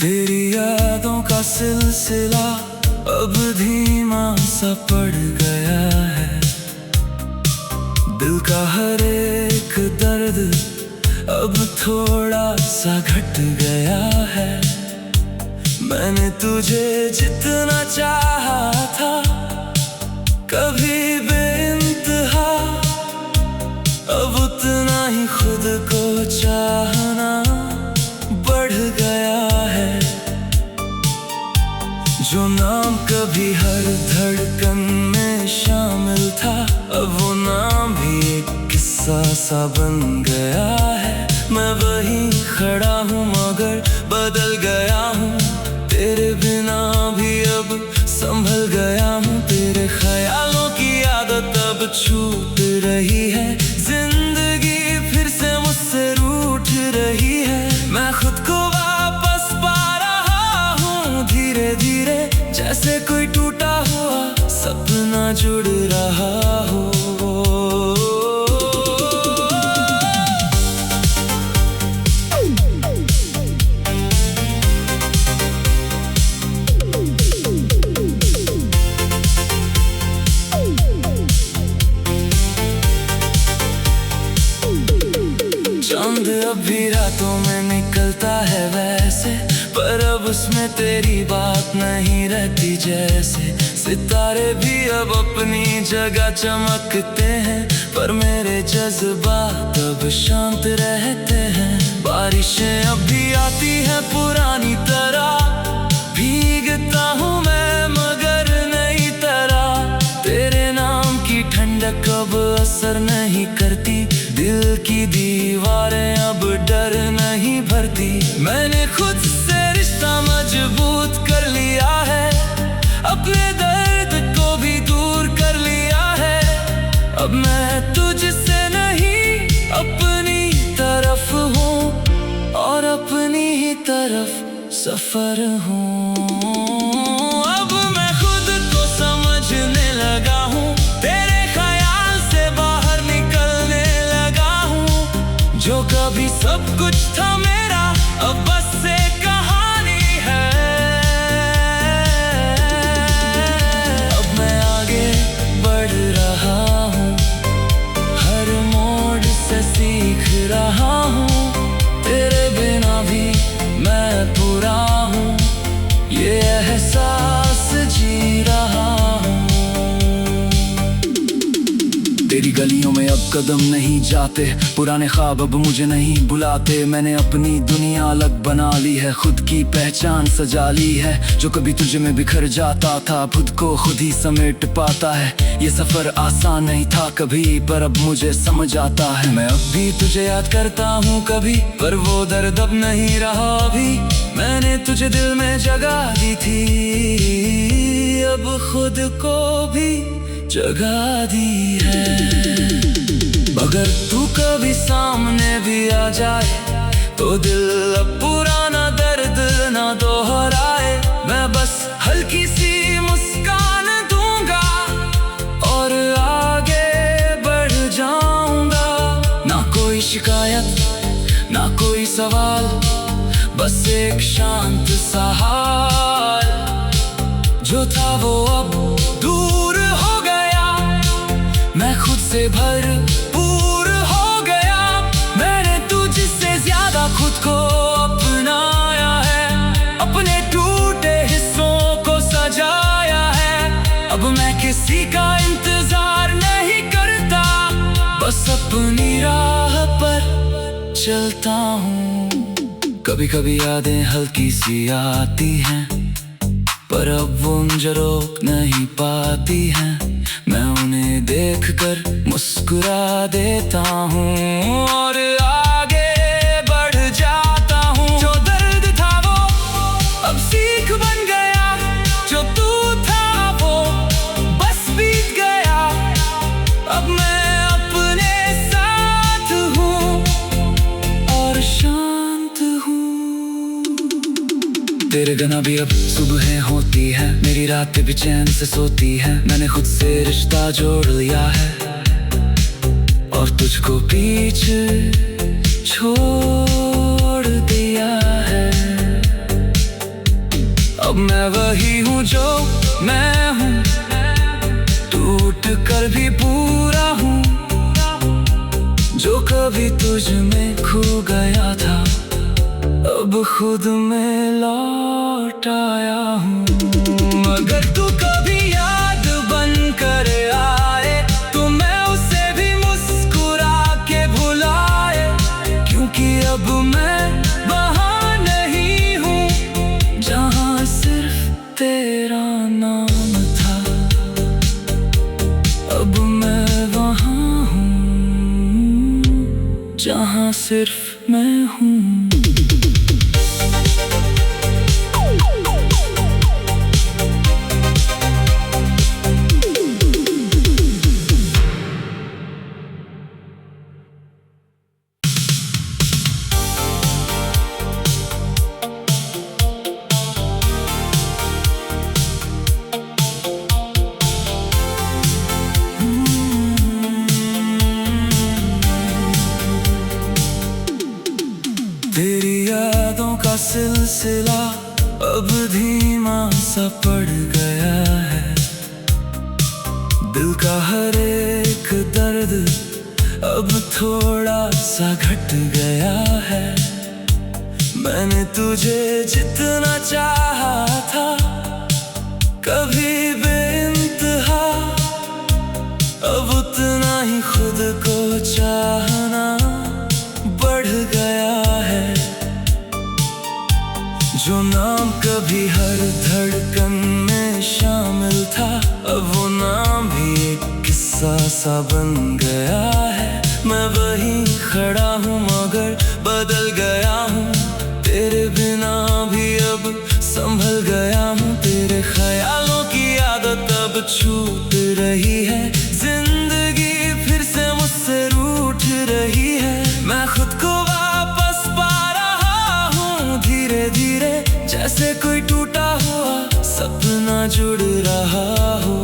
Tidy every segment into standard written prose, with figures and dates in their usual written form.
तेरी यादों का सिलसिला अब धीमा सा पड़ गया है। दिल का हर एक दर्द अब थोड़ा सा घट गया है। मैंने तुझे जितना चाहा था कभी बेइंतहा, अब उतना ही खुद को चाहना बढ़ गया है। जो नाम कभी हर धड़कन में शामिल था, अब वो नाम भी एक किस्सा सा बन गया है। मैं वहीं खड़ा हूँ मगर बदल गया हूँ, तेरे बिना भी अब संभल गया हूँ। तेरे ख्यालों की आदत अब छूट रही है, जिंदगी फिर से मुझसे रूठ रही है। मैं खुद को वापस पा रहा हूँ धीरे धीरे, जैसे कोई टूटा हुआ सपना जुड़ रहा हो। चांद अभी रातों में निकलता है वैसे, पर अब उसमें तेरी बात नहीं रहती जैसे। सितारे भी अब अपनी जगह चमकते हैं, पर मेरे जज्बात अब शांत रहते हैं। बारिशें अब भी आती हैं पुरानी तरह, भीगता हूँ मैं मगर नई तरह। तेरे नाम की ठंडक अब असर नहीं करती, दिल की दीवारें अब डर नहीं भरती। मैंने खुद से रिश्ता मजबूत कर लिया है, अपने दर्द को भी दूर कर लिया है। अब मैं तुझसे नहीं अपनी तरफ हूँ, और अपनी ही तरफ सफर हूँ। अब मैं खुद को समझने लगा हूँ, तेरे ख्याल से बाहर निकलने लगा हूँ। जो कभी सब कुछ था मेरा अब बस एक कहानी है। अब मैं आगे बढ़ रहा हूँ, हर मोड़ से सीख रहा हूँ। तेरे बिना भी मैं पूरा हूँ, ये एहसास जी रहा हूँ। तेरी गलियों में अब कदम नहीं जाते, पुराने ख्वाब अब मुझे नहीं बुलाते। मैंने अपनी दुनिया अलग बना ली है, खुद की पहचान सजा ली है। जो कभी तुझे में बिखर जाता था, खुद को खुद ही समेट पाता है। ये सफर आसान नहीं था कभी, पर अब मुझे समझ आता है। मैं अब भी तुझे याद करता हूँ कभी, पर वो दर्द अब नहीं रहा अभी। मैंने तुझे दिल में जगह दी थी, अब खुद को भी जगह दी है। अगर तू कभी सामने भी आ जाए, तो दिल अब पुराना दर्द ना दोहराए। मैं बस हल्की सी मुस्कान दूंगा और आगे बढ़ जाऊंगा। ना कोई शिकायत ना कोई सवाल, बस एक शांत सा हाल। जो था वो अब दूर हो गया, मैं खुद से भरपूर हो गया। मैंने तुझसे ज्यादा खुद को अपनाया है, अपने टूटे हिस्सों को सजाया है। अब मैं किसी का इंतजार नहीं करता, बस अपनी राह पर चलता हूँ। कभी कभी यादें हल्की सी आती हैं, पर अब वो मुझे रोक नहीं पाती हैं। मैं उन्हें देखकर मुस्कुरा देता हूँ और आगे बढ़ जाता हूँ। जो दर्द था वो अब सीख बन गया, जो तू था वो बस बीत गया। अब मैं अपने साथ हूँ और शांत हूँ। तेरे बिना भी अब सुबह होती है, मेरी रातें भी चैन से सोती है। मैंने खुद से रिश्ता जोड़ लिया है और तुझको पीछे छोड़ दिया है। वही हूँ जो मैं हूँ, टूट कर भी पूरा हूँ, जो कभी तुझ में खो गया था अब खुद में लौट आया हूँ। अगर तू कभी याद बन कर आए तो मैं उसे भी मुस्कुरा के भुलाए, क्योंकि अब मैं वहाँ नहीं हूँ जहाँ सिर्फ तेरा नाम था। अब मैं वहाँ हूँ जहाँ सिर्फ मैं हूँ। तेरी यादों का सिलसिला अब धीमा सा पड़ गया है, दिल का हर एक दर्द अब थोड़ा सा घट गया है। मैंने तुझे जितना चाहा था कभी बेइंतहा, अब उतना ही खुद को चाहना बढ़ गया है। जो नाम कभी हर धड़कन में शामिल था अब वो नाम भी एक किस्सा सा बन गया है। मैं वहीं खड़ा हूँ मगर बदल गया हूँ, तेरे बिना भी अब संभल गया हूँ। तेरे ख्यालों की आदत अब छूट रही है, जिंदगी फिर से मुझसे रूठ रही है। मैं खुद को वापस पा रहा हूँ धीरे धीरे, जैसे कोई टूटा हुआ सपना जुड़ रहा हो।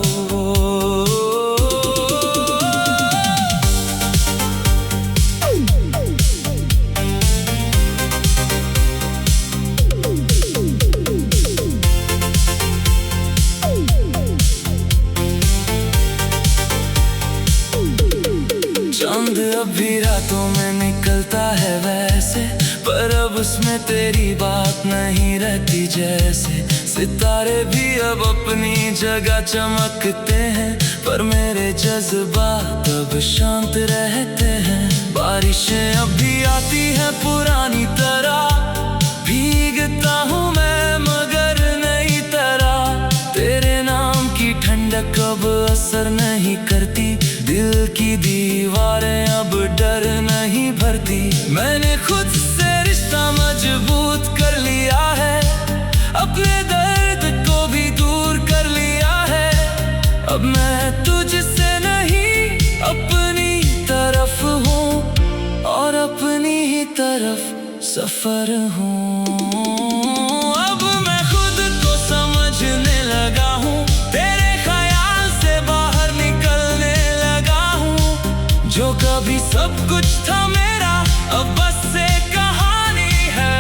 चांद अब भी रातों में निकलता है वैसे, पर अब उसमें तेरी बात नहीं रहती जैसे। सितारे भी अब अपनी जगह चमकते हैं, पर मेरे जज्बात अब शांत रहते हैं। बारिशें अब भी आती हैं पुरानी तरह, भीगता हूँ मैं मगर नई तरह। तेरे नाम की ठंडक अब असर नहीं करती, दिल की दीवारें अब डर नहीं भरती। मैंने खुद से रिश्ता मजबूत कर लिया है, अपने दर्द को भी दूर कर लिया है। अब मैं तुझसे नहीं अपनी तरफ हूँ और अपनी ही तरफ सफर हूँ। अब मैं खुद को समझने लगा हूँ, तेरे ख्याल से बाहर निकलने लगा हूँ। जो कभी सब कुछ था मेरा अब बस एक कहानी है।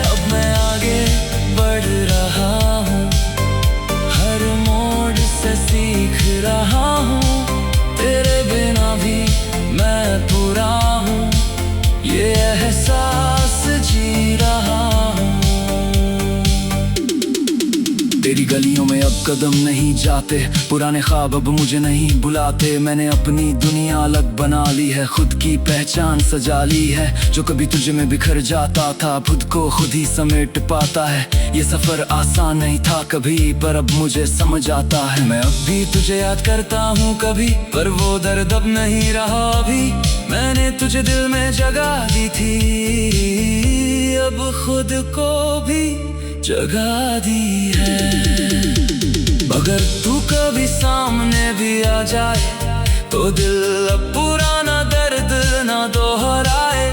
अब मैं आगे बढ़ रहा हूँ, हर मोड़ से सीख रहा हूँ। तेरे बिना भी मैं पूरा हूँ, ये एहसास जी रहा हूँ। तेरी गलियों में अब कदम नहीं जाते, पुराने ख्वाब अब मुझे नहीं बुलाते। मैंने अपनी दुनिया अलग बना ली है, खुद की पहचान सजा ली है। जो कभी तुझे में बिखर जाता था खुद को खुद ही समेट पाता है। ये सफर आसान नहीं था कभी, पर अब मुझे समझ आता है। मैं अब भी तुझे याद करता हूँ कभी, पर वो दर्द अब नहीं रहा अभी। मैंने तुझे दिल में जगह दी थी, अब खुद को भी जगह दी है। अगर तू कभी सामने भी आ जाए तो दिल अब पुराना दर्द ना दोहराए।